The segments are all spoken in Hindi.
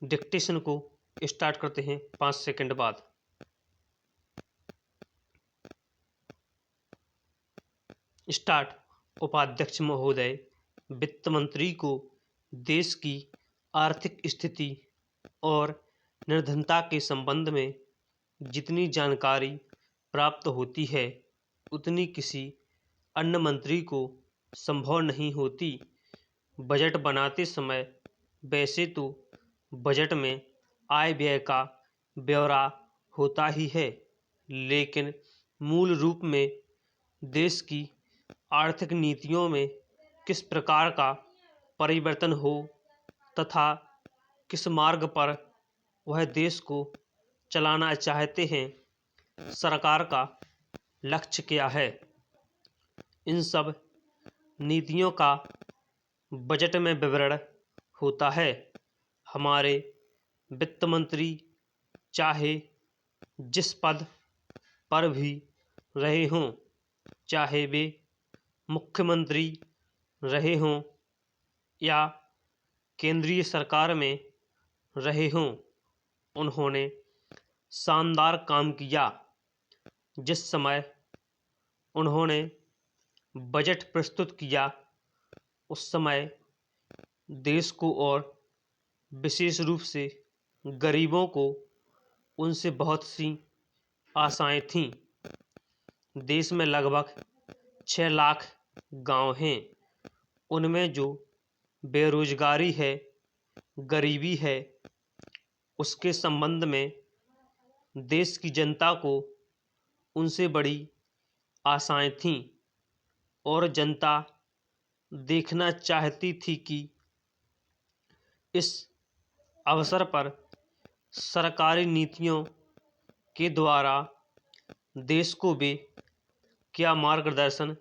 डिक्टेशन को स्टार्ट करते हैं 5 सेकंड बाद। स्टार्ट। उपाध्यक्ष महोदय, वित्त मंत्री को देश की आर्थिक स्थिति और निर्धनता के संबंध में जितनी जानकारी प्राप्त होती है उतनी किसी अन्य मंत्री को संभव नहीं होती। बजट बनाते समय वैसे तो बजट में आय व्यय का ब्यौरा होता ही है, लेकिन मूल रूप में देश की आर्थिक नीतियों में किस प्रकार का परिवर्तन हो तथा किस मार्ग पर वह देश को चलाना चाहते हैं, सरकार का लक्ष्य क्या है, इन सब नीतियों का बजट में विवरण होता है। हमारे वित्त मंत्री चाहे जिस पद पर भी रहे हों, चाहे वे मुख्यमंत्री रहे हों या केंद्रीय सरकार में रहे हों, उन्होंने शानदार काम किया। जिस समय उन्होंने बजट प्रस्तुत किया उस समय देश को और विशेष रूप से गरीबों को उनसे बहुत सी आशाएं थीं। देश में लगभग 6 लाख गांव हैं। उनमें जो बेरोजगारी है, गरीबी है, उसके संबंध में देश की जनता को उनसे बड़ी आशाएं थीं और जनता देखना चाहती थी कि इस अवसर पर सरकारी नीतियों के द्वारा देश को वे क्या मार्गदर्शन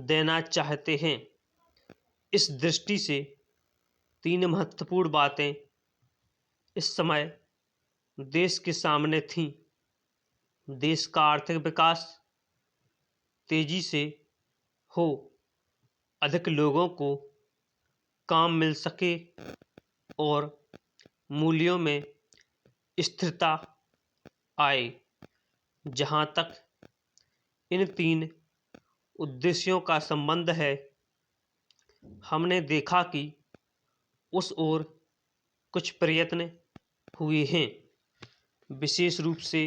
देना चाहते हैं। इस दृष्टि से 3 महत्वपूर्ण बातें इस समय देश के सामने थीं। देश का आर्थिक विकास तेजी से हो, अधिक लोगों को काम मिल सके और मूल्यों में स्थिरता आए। जहां तक इन 3 उद्देश्यों का संबंध है, हमने देखा कि उस ओर कुछ प्रयत्न हुए हैं। विशेष रूप से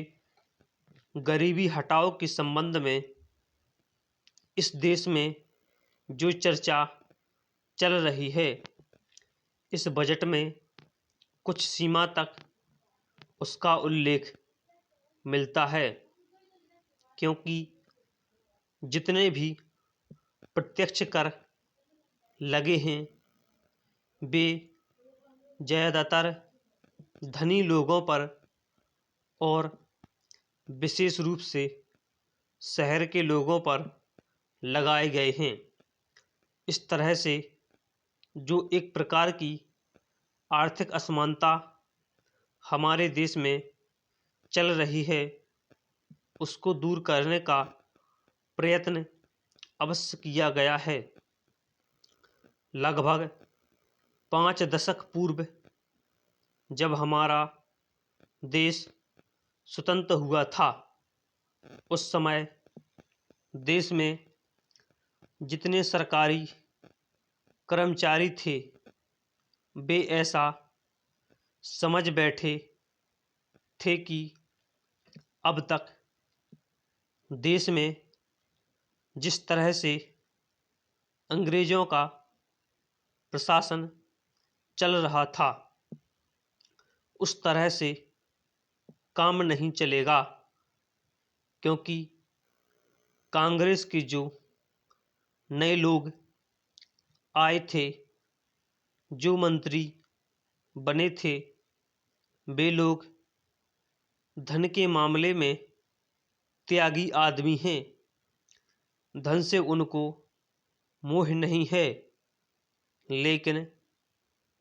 गरीबी हटाओ के संबंध में इस देश में जो चर्चा चल रही है, इस बजट में कुछ सीमा तक उसका उल्लेख मिलता है, क्योंकि जितने भी प्रत्यक्ष कर लगे हैं वे ज़्यादातर धनी लोगों पर और विशेष रूप से शहर के लोगों पर लगाए गए हैं। इस तरह से जो एक प्रकार की आर्थिक असमानता हमारे देश में चल रही है, उसको दूर करने का प्रयत्न अवश्य किया गया है। लगभग 5 दशक पूर्व जब हमारा देश स्वतंत्र हुआ था, उस समय देश में जितने सरकारी कर्मचारी थे वे ऐसा समझ बैठे थे कि अब तक देश में जिस तरह से अंग्रेजों का प्रशासन चल रहा था उस तरह से काम नहीं चलेगा, क्योंकि कांग्रेस के जो नए लोग आए थे, जो मंत्री बने थे, वे लोग धन के मामले में त्यागी आदमी हैं। धन से उनको मोह नहीं है, लेकिन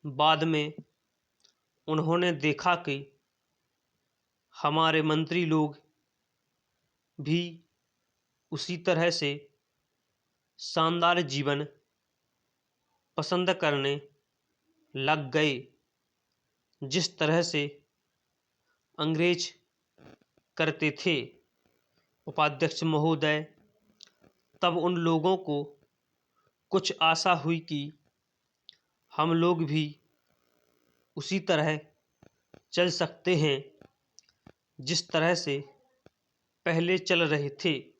बाद में उन्होंने देखा कि हमारे मंत्री लोग भी उसी तरह से शानदार जीवन पसंद करने लग गए, जिस तरह से अंग्रेज करते थे उपाध्यक्ष महोदय, तब उन लोगों को कुछ आशा हुई कि हम लोग भी उसी तरह चल सकते हैं जिस तरह से पहले चल रहे थे।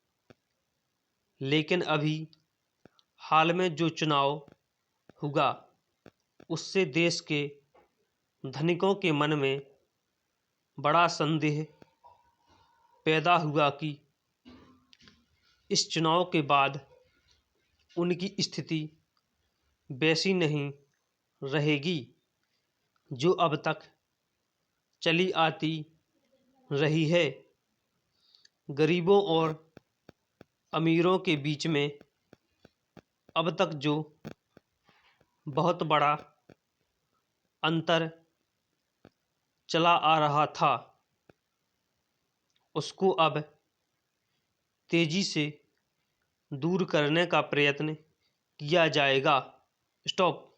लेकिन अभी हाल में जो चुनाव हुआ उससे देश के धनिकों के मन में बड़ा संदेह पैदा हुआ कि इस चुनाव के बाद उनकी स्थिति वैसी नहीं रहेगी जो अब तक चली आती रही है। गरीबों और अमीरों के बीच में अब तक जो बहुत बड़ा अंतर चला आ रहा था उसको अब तेजी से दूर करने का प्रयत्न किया जाएगा। स्टॉप।